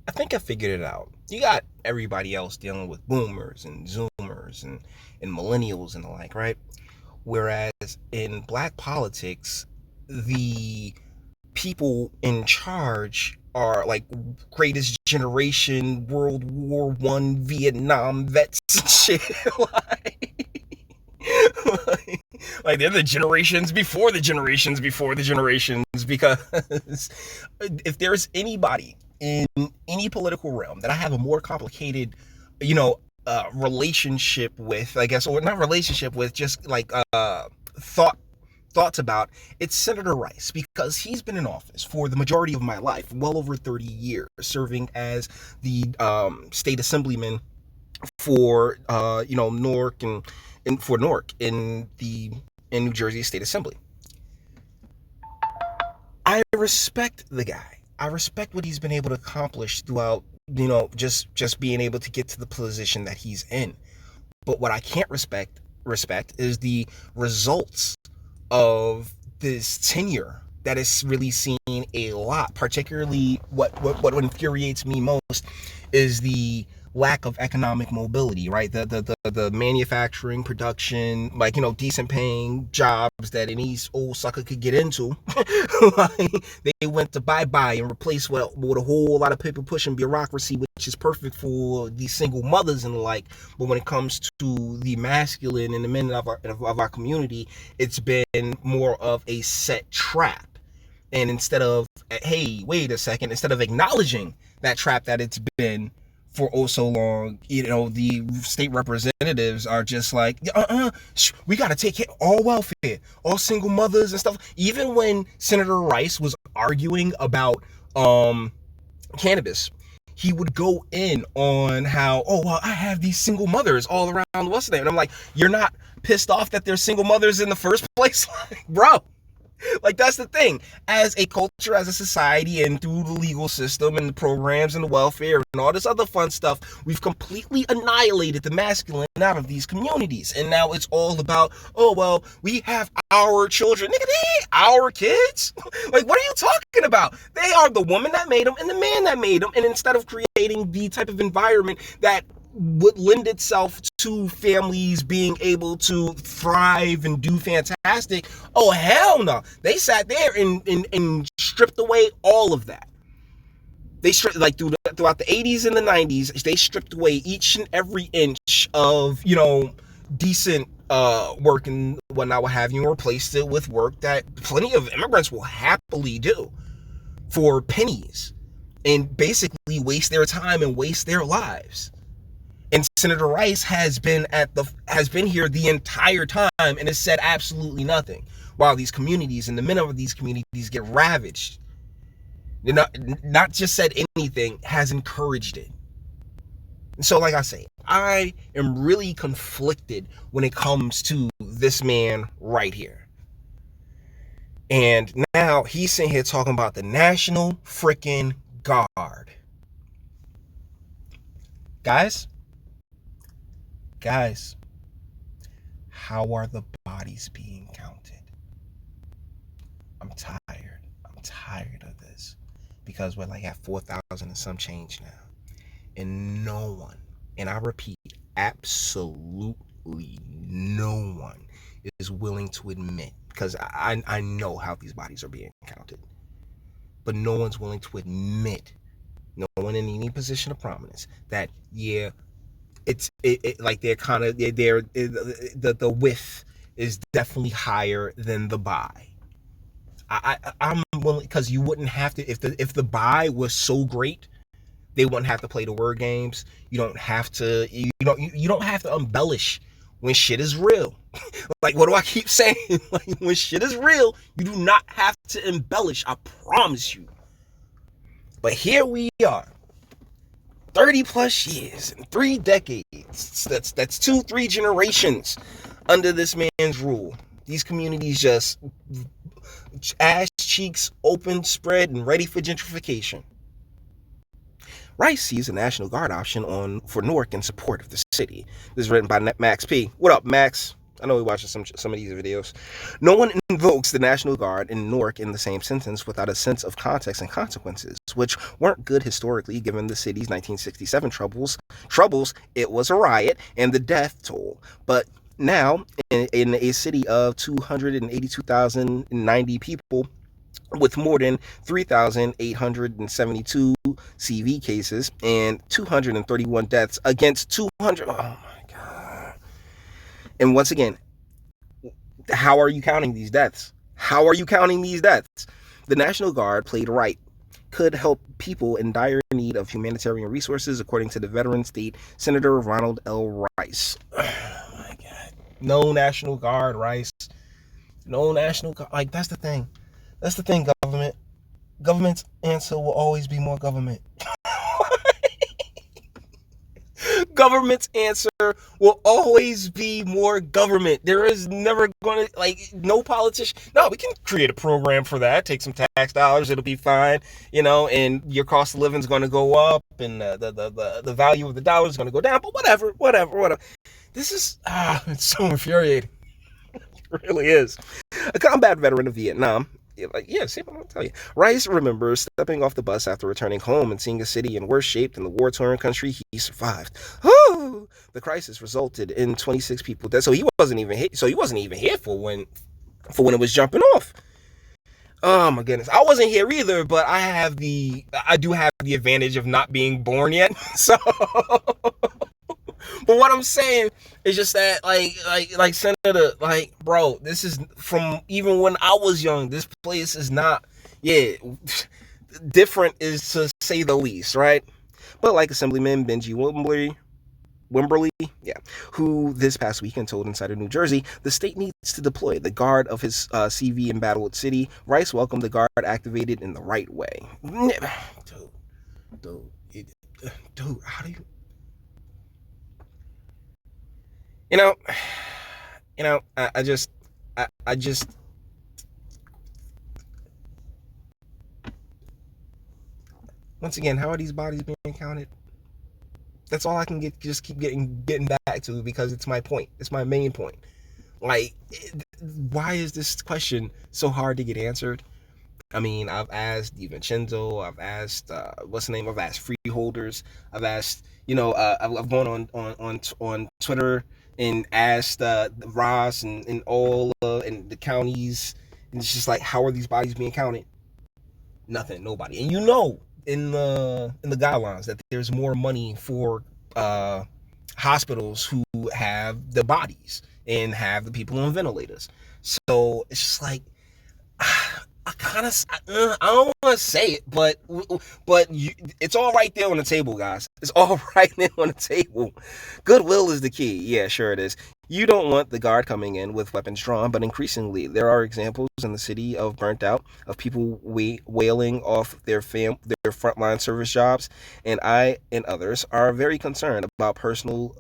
I think I figured it out. You got everybody else dealing with boomers and zoomers and millennials and the like, right? Whereas in black politics, the people in charge are like greatest generation World War I Vietnam vets and shit. Like they're the generations before the generations before the generations, because if there's anybody in any political realm that I have a more complicated, you know, relationship with, I guess, or not relationship with, just like thought thoughts about, it's Senator Rice, because he's been in office for the majority of my life, well over 30 years, serving as the state assemblyman for Newark and for Newark in New Jersey State Assembly. I respect the guy. I respect what he's been able to accomplish throughout, just being able to get to the position that he's in. But what I can't respect is the results of this tenure that is really seen a lot. Particularly, what infuriates me most is the lack of economic mobility, right? The manufacturing, production, like, decent paying jobs that any old sucker could get into. Like, they went to bye-bye and replaced with a whole lot of people pushing bureaucracy, which is perfect for these single mothers and the like. But when it comes to the masculine and the men of our community, it's been more of a set trap. And instead of, hey, wait a second, instead of acknowledging that trap that it's been for oh so long, the state representatives are just like, we got to take care of all welfare, all single mothers and stuff. Even when Senator Rice was arguing about cannabis, he would go in on how, oh, well, I have these single mothers all around what's name. And I'm like, you're not pissed off that they're single mothers in the first place? Like, bro, like, that's the thing. As a culture, as a society, and through the legal system and the programs and the welfare and all this other fun stuff, we've completely annihilated the masculine out of these communities. And now it's all about, oh, well, we have our children. Nigga, they ain't our kids. Like, what are you talking about? They are the woman that made them and the man that made them. And instead of creating the type of environment that would lend itself to families being able to thrive and do fantastic, oh hell no, they sat there and stripped away all of that. They stripped, like, throughout the 80s and the 90s, they stripped away each and every inch of decent work and whatnot, what have you, and replaced it with work that plenty of immigrants will happily do for pennies and basically waste their time and waste their lives. And Senator Rice has been here the entire time and has said absolutely nothing, while these communities and the men of these communities get ravaged. Not just said anything, has encouraged it. And so, like I say, I am really conflicted when it comes to this man right here. And now he's sitting here talking about the National freaking Guard. Guys, how are the bodies being counted? I'm tired of this, because we're like at 4,000 and some change now, and no one, and I repeat, absolutely no one is willing to admit, because I know how these bodies are being counted, but no one's willing to admit, no one in any position of prominence, that, yeah, it's like they're kind of, the width is definitely higher than the buy. I'm willing, because you wouldn't have to, if the buy was so great, they wouldn't have to play the word games. You don't have to embellish when shit is real. Like, what do I keep saying? Like, when shit is real, you do not have to embellish, I promise you. But here we are, 30 plus years and 3 decades. That's 2-3 generations under this man's rule. These communities just ass cheeks open, spread, and ready for gentrification. Rice sees a National Guard option for Newark in support of the city. This is written by Max P. What up, Max? I know he watches some of these videos. No one invokes the National Guard in Newark in the same sentence without a sense of context and consequences, which weren't good historically given the city's 1967 troubles. It was a riot and the death toll. But now, in a city of 282,090 people, with more than 3,872 CV cases and 231 deaths against 200. Oh my God. And once again, how are you counting these deaths? How are you counting these deaths? The National Guard played right, could help people in dire need of humanitarian resources, according to the veteran state Senator Ronald L. Rice. Oh my God. No National Guard, Rice. No National Guard. Like, that's the thing. That's the thing, government. Government's answer will always be more government. Government's answer will always be more government. There is never going to, like, no politician. No, we can create a program for that. Take some tax dollars. It'll be fine, and your cost of living is going to go up and the value of the dollar is going to go down. But whatever. This is, it's so infuriating. It really is. A combat veteran of Vietnam. See what I'm gonna tell you. Rice remembers stepping off the bus after returning home and seeing a city in worse shape than the war-torn country he survived. Oh, the crisis resulted in 26 people dead. So he wasn't even hit. So he wasn't even here for when it was jumping off. Oh my goodness, I wasn't here either, but I do have the advantage of not being born yet. So. But what I'm saying is just that, like Senator, like, bro, this is from even when I was young. This place is not, different is to say the least, right? But like Assemblyman Benji Wimberly, who this past weekend told Insider New Jersey, the state needs to deploy the Guard of his CV in Battlewood City. Rice welcomed the Guard activated in the right way. Dude, how do you? I just once again, how are these bodies being counted? That's all I can keep getting back to, because it's my point. It's my main point. Like, why is this question so hard to get answered? I mean, I've asked DiVincenzo, I've asked I've asked freeholders, I've asked, I've gone on Twitter and asked Ross and all and the counties, and it's just like, how are these bodies being counted? Nothing, nobody. And in the guidelines that there's more money for hospitals who have the bodies and have the people on ventilators. So it's just like, I don't want to say it, but it's all right there on the table, guys. It's all right there on the table. Goodwill is the key. Yeah, sure it is. You don't want the Guard coming in with weapons drawn, but increasingly there are examples in the city of burnt out, of people wailing off their frontline service jobs, and I and others are very concerned about personnel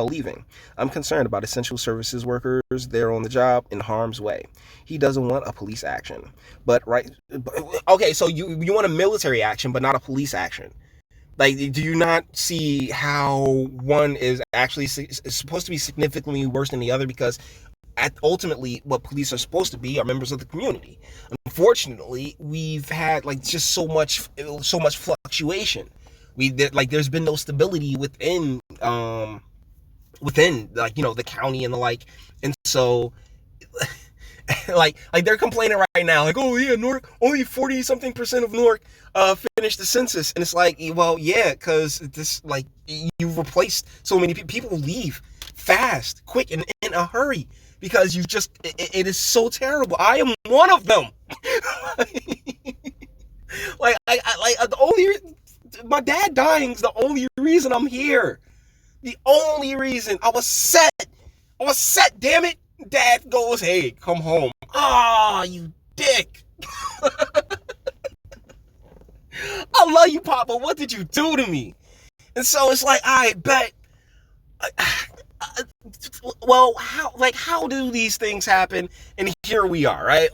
leaving. I'm concerned about essential services workers there on the job in harm's way. He doesn't want a police action. Okay, so you want a military action, but not a police action. Like, do you not see how one is actually supposed to be significantly worse than the other? Because ultimately, what police are supposed to be are members of the community. Unfortunately, we've had just so much fluctuation. There's been no stability within the county and the like, and so like they're complaining right now, like, oh yeah, Newark, only 40-something% of Newark finished the census, and it's like, well, yeah, because this, you've replaced so many people leave fast, quick, and in a hurry, because it is so terrible. I am one of them. My dad dying is the only reason I'm here. The only reason. I was set, damn it. Dad goes, hey, come home. Ah, you dick. I love you, Papa. What did you do to me? And so it's like, I bet. Well, how do these things happen? And here we are, right?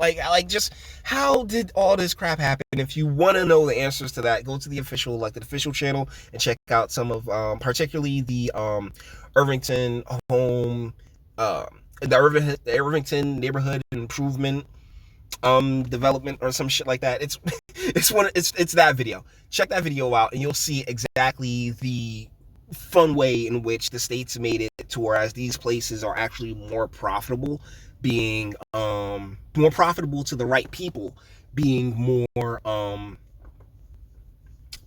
Just how did all this crap happen? If you want to know the answers to that, go to the official channel and check out some of, particularly the Irvington home the Irvington neighborhood improvement development or some shit like that. It's that video. Check that video out and you'll see exactly the fun way in which the states made it to whereas these places are actually more profitable, being more profitable to the right people, being more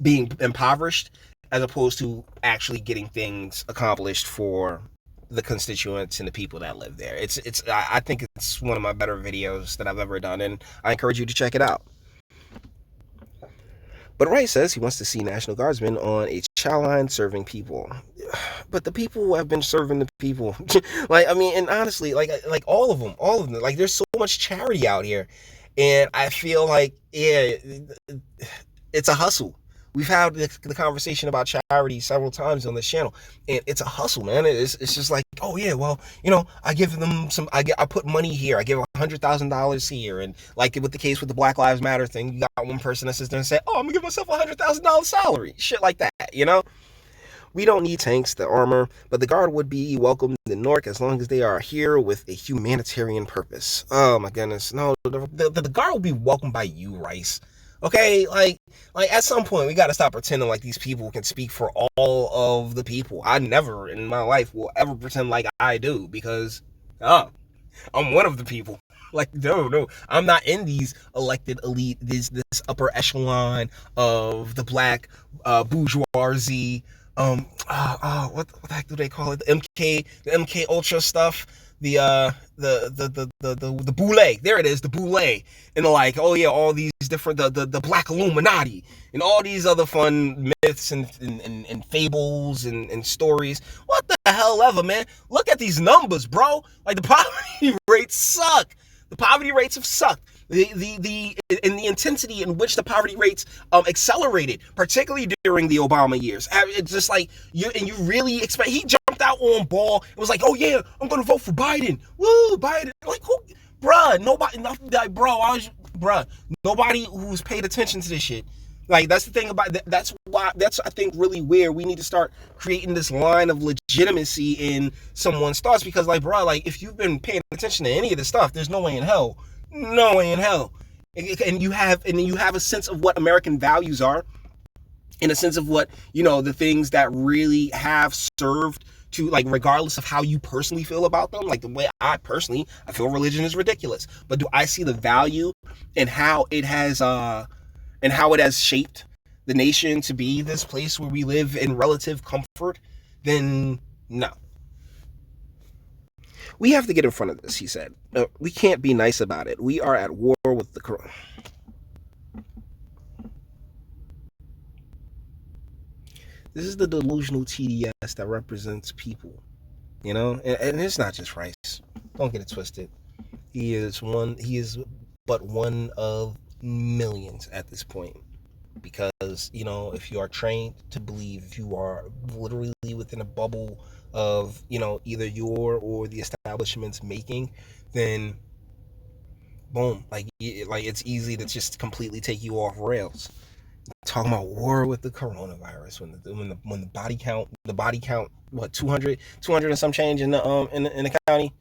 being impoverished as opposed to actually getting things accomplished for the constituents and the people that live there. I think it's one of my better videos that I've ever done, and I encourage you to check it out. But Wright says he wants to see National Guardsmen on a chow line serving people. But the people have been serving the people. Like, I mean, and honestly, like all of them. Like, there's so much charity out here. And I feel like, yeah, it's a hustle. We've had the conversation about charity several times on this channel, and it's a hustle, man. It's just like, oh yeah, well, I give them some, I put money here, I give $100,000 here, and like with the case with the Black Lives Matter thing, you got one person that sits there and say, oh, I'm gonna give myself $100,000 salary, shit like that. We don't need tanks, the armor, but the Guard would be welcomed in Newark as long as they are here with a humanitarian purpose. Oh my goodness, no, the Guard will be welcomed by you, Rice. Okay, like at some point we got to stop pretending like these people can speak for all of the people. I never in my life will ever pretend like I do because I'm one of the people. Like, no, I'm not in these elected elite, this upper echelon of the black bourgeoisie. What the heck do they call it? The MK Ultra stuff. The boule. There it is, the boule. And like, oh yeah, all these different the black Illuminati and all these other fun myths and fables and stories. What the hell ever, man? Look at these numbers, bro. Like, the poverty rates suck. The poverty rates have sucked. The intensity in which the poverty rates accelerated, particularly during the Obama years. It's just like you really expect. He jumped out on ball. It was like, oh yeah, I'm gonna vote for Biden. Woo, Biden. Like, who, bruh? Nobody. Like, bruh. Nobody who's paid attention to this shit. Like, that's the thing about that. That's why. That's, I think, really where we need to start creating this line of legitimacy in someone's thoughts. Because, like, bro, like, if you've been paying attention to any of this stuff, there's no way in hell. And you have a sense of what American values are, in a sense of what, the things that really have served to, like, regardless of how you personally feel about them. Like, the way I feel religion is ridiculous, but do I see the value in how it has shaped the nation to be this place where we live in relative comfort? Then no. We have to get in front of this, he said. We can't be nice about it. We are at war with the corona. This is the delusional TDS that represents people, and it's not just Rice. Don't get it twisted. He is but one of millions at this point. Because, if you are trained to believe, if you are literally within a bubble of, either your or the establishment's making, then boom, like it's easy to just completely take you off rails. Talking about war with the coronavirus when the body count, what, 200 and some change in the county,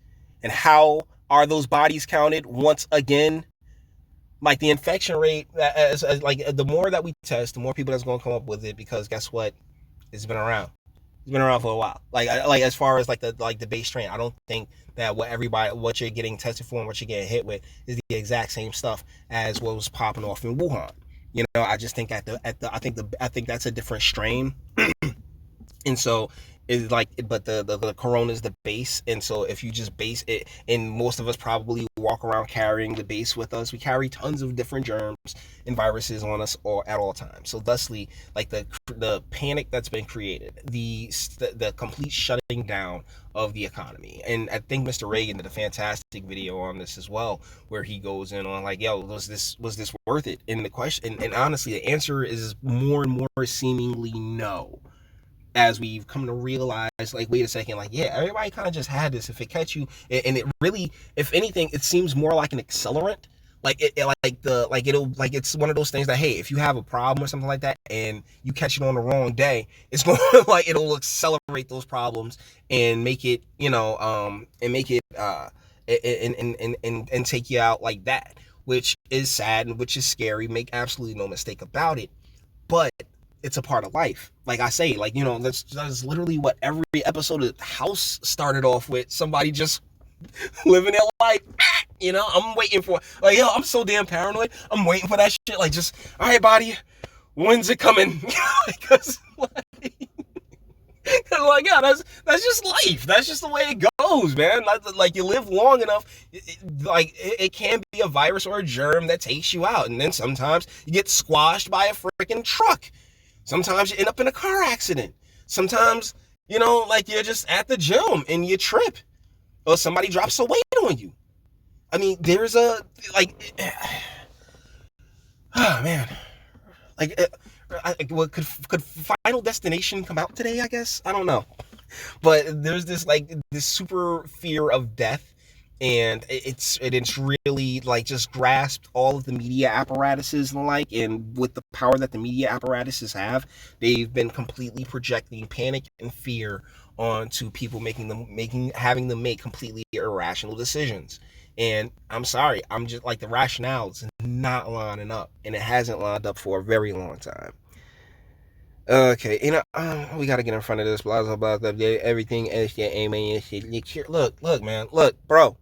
and how are those bodies counted once again? Like, the infection rate, as like, the more that we test, the more people that's going to come up with it, because guess what? It's been around. It's been around for a while. Like as far as the base strain, I don't think that what you're getting tested for and what you're getting hit with is the exact same stuff as what was popping off in Wuhan. I just think I think that's a different strain. And so it's like, but the corona is the base, and so if you just base it, and most of us probably walk around carrying the base with us, we carry tons of different germs and viruses on us at all times. So thusly, like, the panic that's been created, the complete shutting down of the economy. And I think Mr. Reagan did a fantastic video on this as well, where he goes in on, like, yo, was this worth it? And the question, and honestly, the answer is more and more seemingly no, as we've come to realize, like, wait a second, like, yeah, everybody kind of just had this. If it catch you, and it really, if anything, it seems more like an accelerant. It's one of those things that, hey, if you have a problem or something like that and you catch it on the wrong day, it's going to like it'll accelerate those problems and make it and make it and take you out like that, which is sad and which is scary. Make absolutely no mistake about it, but it's a part of life. Like I say, that's literally what every episode of House started off with. Somebody just living their life. I'm waiting for, I'm so damn paranoid. I'm waiting for that shit. Like, just, all right, body, when's it coming? Because, that's just life. That's just the way it goes, man. Like, you live long enough, it can be a virus or a germ that takes you out. And then sometimes you get squashed by a freaking truck. Sometimes you end up in a car accident. Sometimes, you're just at the gym and you trip. Or somebody drops some weight on you. I mean, there's oh man. What could Final Destination come out today, I guess? I don't know. But there's this super fear of death, and it's really just grasped all of the media apparatuses and and with the power that the media apparatuses have, they've been completely projecting panic and fear onto people, having them make completely irrational decisions. And I'm sorry, I'm just the rationale is not lining up, and it hasn't lined up for a very long time. Okay, we gotta get in front of this, blah blah blah, blah everything else, yeah, amen. Look, man, look, bro,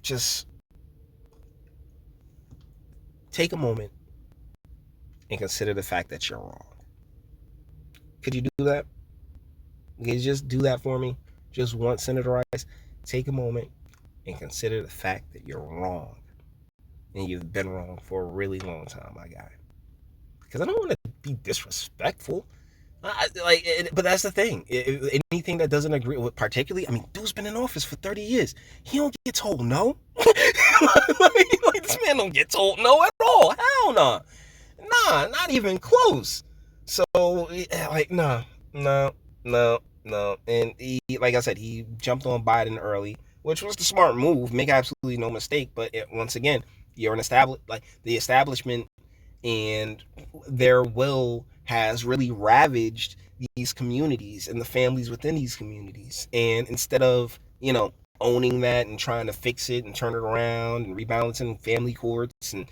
just take a moment and consider the fact that you're wrong. Could you do that? Could you just do that for me? Just once, Senator Rice. Take a moment and consider the fact that you're wrong. And you've been wrong for a really long time, my guy. Because I don't want to be disrespectful. But that's the thing. Anything that doesn't agree with, particularly, dude's been in office for 30 years. He don't get told no. This man don't get told no at all. Hell no. Nah, not even close. So, no. And he, like I said, he jumped on Biden early, which was the smart move. Make absolutely no mistake. But once again, you're the establishment and their will has really ravaged these communities and the families within these communities. And instead of, owning that and trying to fix it and turn it around and rebalancing family courts and,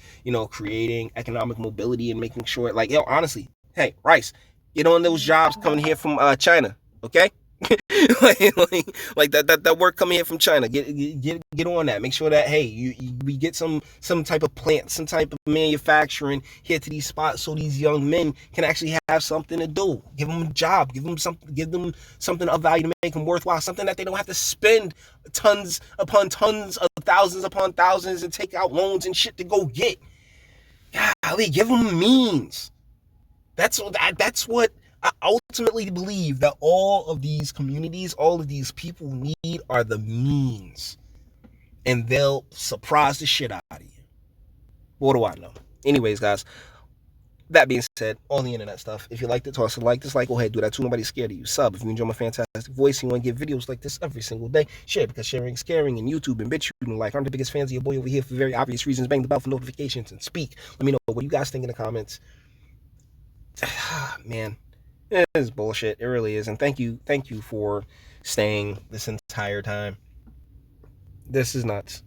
creating economic mobility and making sure, honestly, hey, Rice, get on those jobs coming here from China, okay? That work coming here from China. Get on that. Make sure that, hey, we get some type of plant, some type of manufacturing here to these spots, so these young men can actually have something to do. Give them a job. Give them something of value to make them worthwhile. Something that they don't have to spend tons upon tons of thousands upon thousands and take out loans and shit to go get. Golly, give them means. That's what I ultimately believe that all of these communities, all of these people need are the means. And they'll surprise the shit out of you. What do I know? Anyways, guys, that being said, all the internet stuff. If you liked it, toss a like. Dislike, go ahead, do that too. Nobody's scared of you. Sub if you enjoy my fantastic voice. You want to get videos like this every single day. Share, because sharing is caring. And YouTube and BitChute and I'm the biggest fans of your boy over here for very obvious reasons. Bang the bell for notifications and speak. Let me know what you guys think in the comments. Man. It is bullshit. It really is. And thank you for staying this entire time. This is nuts.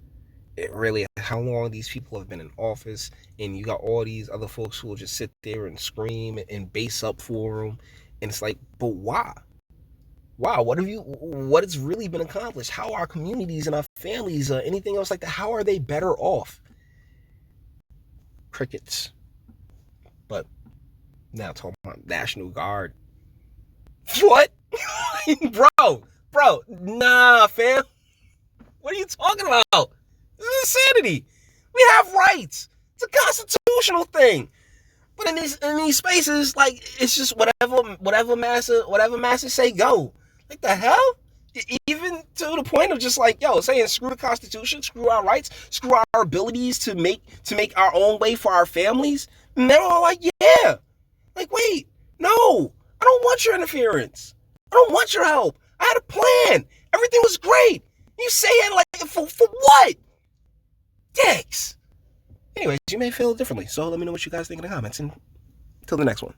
It really, how long these people have been in office, and you got all these other folks who will just sit there and scream and bass up for them. And it's but why? Wow, what has really been accomplished? How are communities and our families, anything else like that, how are they better off? Crickets. But now talking about National Guard. What? bro, nah, fam. What are you talking about? This is insanity. We have rights. It's a constitutional thing. But in these spaces, it's just whatever massa say go. Like the hell? Even to the point of just saying screw the Constitution, screw our rights, screw our abilities to make our own way for our families. And they're all yeah. Wait, no, I don't want your interference. I don't want your help. I had a plan. Everything was great. You say it like for what? Dicks. Anyways, you may feel differently. So let me know what you guys think in the comments. And until the next one.